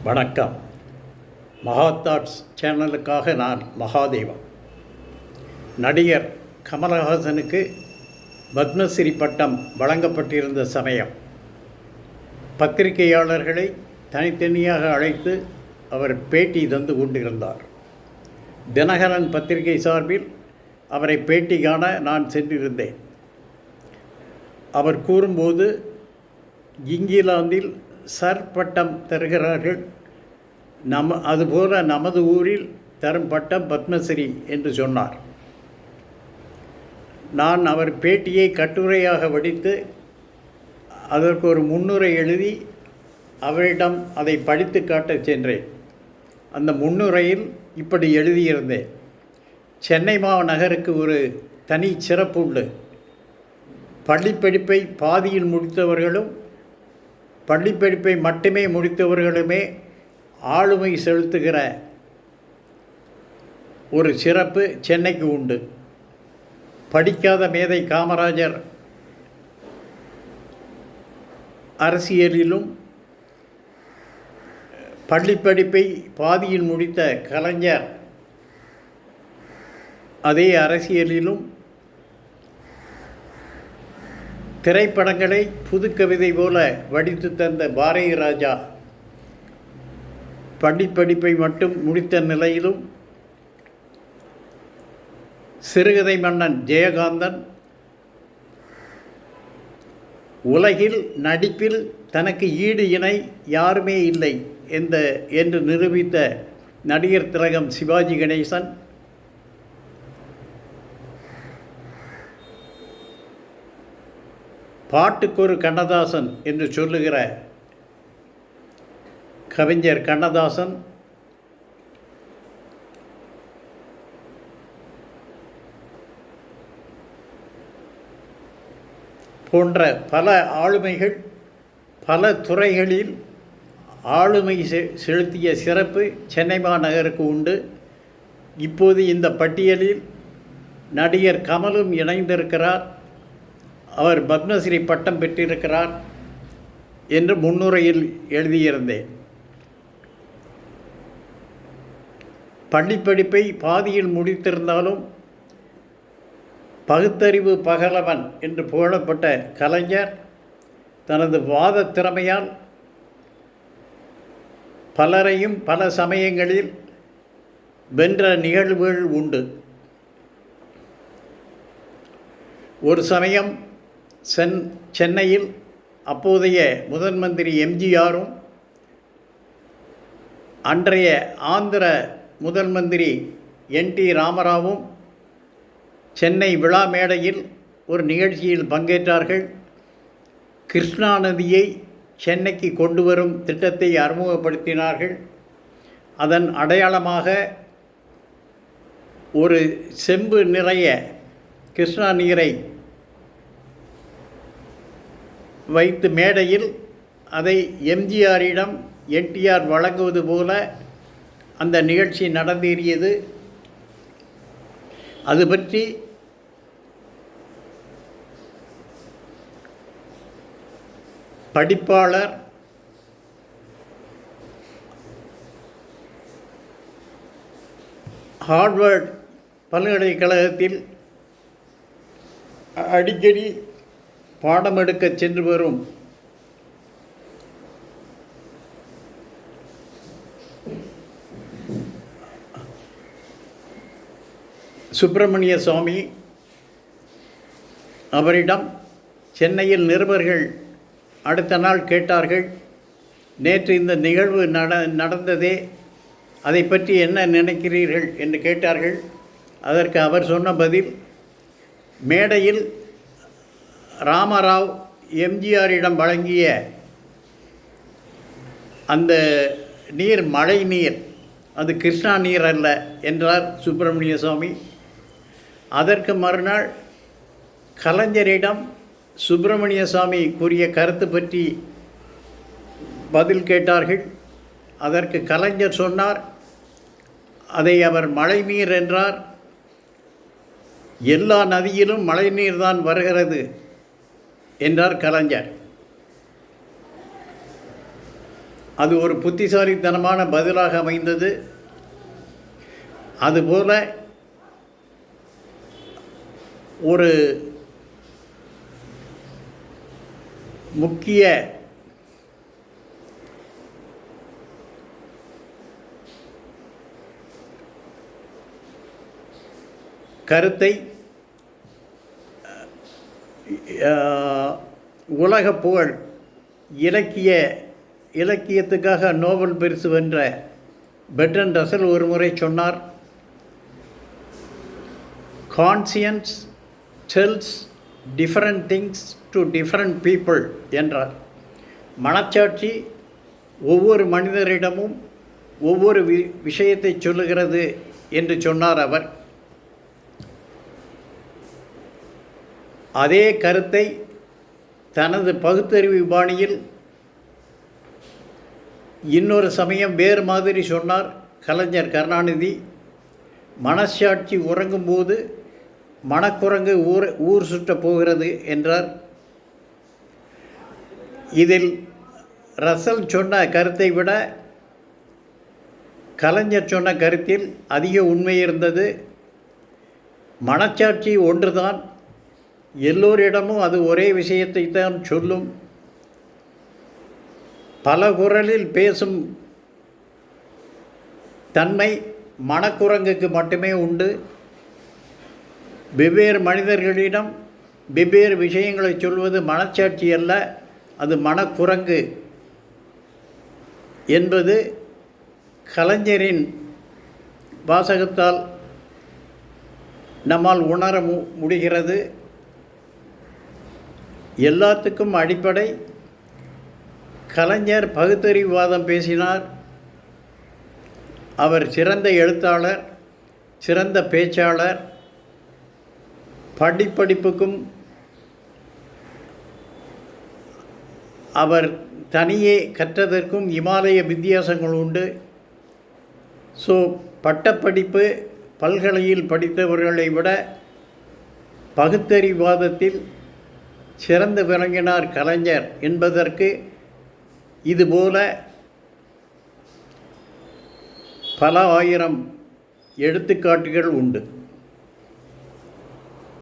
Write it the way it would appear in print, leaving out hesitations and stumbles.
வணக்கம். மகாதாட்ஸ் சேனலுக்காக நான் மகாதேவன். நடிகர் கமலஹாசனுக்கு பத்மஸ்ரீ பட்டம் வழங்கப்பட்டிருந்த சமயம் பத்திரிகையாளர்களை தனித்தனியாக அழைத்து அவர் பேட்டி தந்து கொண்டிருந்தார். தினகரன் பத்திரிகை சார்பில் அவரை பேட்டி காண நான் சென்றிருந்தேன். அவர் கூறும்போது, இங்கிலாந்தில் சர் பட்டம் தருகிறார்கள், அதுபோல நமது ஊரில் தரும் பட்டம் பத்மஸ்ரீ என்று சொன்னார். நான் அவர் பேட்டியை கட்டுரையாக வடித்து அதற்கு ஒரு முன்னுரை எழுதி அவரிடம் அதை படித்து காட்டச் சென்றேன். அந்த முன்னுரையில் இப்படி எழுதியிருந்தேன்: சென்னை மாநகருக்கு ஒரு தனி சிறப்பு உண்டு. பள்ளிப்படிப்பை பாதியில் முடித்தவர்களும் பள்ளிப்படிப்பை மட்டுமே முடித்தவர்களுமே ஆளுமை செலுத்துகிற ஒரு சிறப்பு சென்னைக்கு உண்டு. படிக்காத மேதை காமராஜர் அரசியலிலும், பள்ளிப்படிப்பை பாதியில் முடித்த கலைஞர் அதே அரசியலிலும், திரைப்படங்களை புதுக்கவிதை போல வடித்து தந்த பாரதி ராஜா பள்ளிப்படிப்பை மட்டும் முடித்த நிலையிலும், சிறுகதை மன்னன் ஜெயகாந்தன் உலகில் நடிப்பில் தனக்கு ஈடு இணை யாருமே இல்லை என்று நிரூபித்த நடிகர் திலகம் சிவாஜி கணேசன், பாட்டுக்கொரு கண்ணதாசன் என்று சொல்லுகிற கவிஞர் கண்ணதாசன், போன்ற பல ஆளுமைகள் பல துறைகளில் ஆளுமை செலுத்திய சிறப்பு சென்னை மாநகருக்கு உண்டு. இப்போது இந்த பட்டியலில் நடிகர் கமலும் இணைந்திருக்கிறார். அவர் பத்மஸ்ரீ பட்டம் பெற்றிருக்கிறார் என்று முன்னுரையில் எழுதியிருந்தேன். பள்ளிப்படிப்பை பாதியில் முடித்திருந்தாலும் பகுத்தறிவு பகலவன் என்று புகழப்பட்ட கலைஞர் தனது வாத திறமையால் பலரையும் பல சமயங்களில் வென்ற நிகழ்வுகள் உண்டு. ஒரு சமயம் சென்னையில் அப்போதைய முதன் மந்திரி எம்ஜிஆரும் அன்றைய ஆந்திர முதல் மந்திரி என்.டி. ராமராவும் சென்னை விழா மேடையில் ஒரு நிகழ்ச்சியில் பங்கேற்றார்கள். கிருஷ்ணா நதியை சென்னைக்கு கொண்டு வரும் திட்டத்தை அறிமுகப்படுத்தினார்கள். அதன் அடையாளமாக ஒரு செம்பு நிறைய கிருஷ்ணா நீரை வைத்து மேடையில் அதை எம்ஜிஆரிடம் என்.டி.ஆர். வழங்குவது போல அந்த நிகழ்ச்சி நடந்தேறியது. அது பற்றி படிப்பாளர் ஹார்வர்ட் பல்கலைக்கழகத்தில் அடிக்கடி பாடம் எடுக்க சென்று வரும் சுப்பிரமணிய சுவாமி அவரிடம் சென்னையில் நிருபர்கள் அடுத்த நாள் கேட்டார்கள், நேற்று இந்த நிகழ்வு நடந்ததே, அதை பற்றி என்ன நினைக்கிறீர்கள் என்று கேட்டார்கள். அதற்கு அவர் சொன்ன பதில், மேடையில் ராமராவ் எம்ஜிஆரிடம் வழங்கிய அந்த நீர் மழை நீர், அது கிருஷ்ணா நீர் அல்ல என்றார் சுப்பிரமணிய சுவாமி. அதற்கு மறுநாள் கலைஞரிடம் சுப்பிரமணிய சுவாமி கூறிய கருத்து பற்றி பதில் கேட்டார்கள். அதற்கு கலைஞர் சொன்னார், அதை அவர் மழை நீர் என்றார். எல்லா நதியிலும் மழை நீர் தான் வருகிறது என்றார் கலைஞர். அது ஒரு புத்திசாலித்தனமான பதிலாக அமைந்தது. அதுபோல ஒரு முக்கிய கருத்தை உலக புகழ் இலக்கியத்துக்காக நோபல் பரிசு வென்ற பெர்ட்ரண்ட் ரசல் ஒரு முறை சொன்னார், conscience tells different things to different people என்றார். மனச்சாட்சி ஒவ்வொரு மனிதரிடமும் ஒவ்வொரு விஷயத்தை சொல்லுகிறது என்று சொன்னார் அவர். அதே கருத்தை தனது பகுத்தறிவு பாணியில் இன்னொரு சமயம் வேறு மாதிரி சொன்னார் கலைஞர் கருணாநிதி. மனச்சாட்சி உறங்கும்போது மனக்குரங்கு ஊர் சுற்றப் போகிறது என்றார். இதில் ரசல் சொன்ன கருத்தை விட கலைஞர் சொன்ன கருத்தில் அதிக உண்மை இருந்தது. மனச்சாட்சி ஒன்றுதான், எல்லோரிடமும் அது ஒரே விஷயத்தை தான் சொல்லும். பல குரலில் பேசும் தன்மை மனக்குரங்குக்கு மட்டுமே உண்டு. வெவ்வேறு மனிதர்களிடம் வெவ்வேறு விஷயங்களை சொல்வது மனச்சாட்சி அல்ல, அது மனக்குரங்கு என்பது கலைஞரின் வாசகத்தால் நம்மால் உணர முடிகிறது. எல்லாத்துக்கும் அடிப்படை கலைஞர் பகுத்தறிவுவாதம் பேசினார். அவர் சிறந்த எழுத்தாளர், சிறந்த பேச்சாளர். படிப்புக்கும் அவர் தனியே கற்றதற்கும் இமாலய வித்தியாசங்கள் உண்டு. ஸோ பட்டப்படிப்பு பல்கலையில் படித்தவர்களை விட பகுத்தறிவாதத்தில் சிறந்து விளங்கினார் கலைஞர் என்பதற்கு இதுபோல பல ஆயிரம் எடுத்துக்காட்டுகள் உண்டு.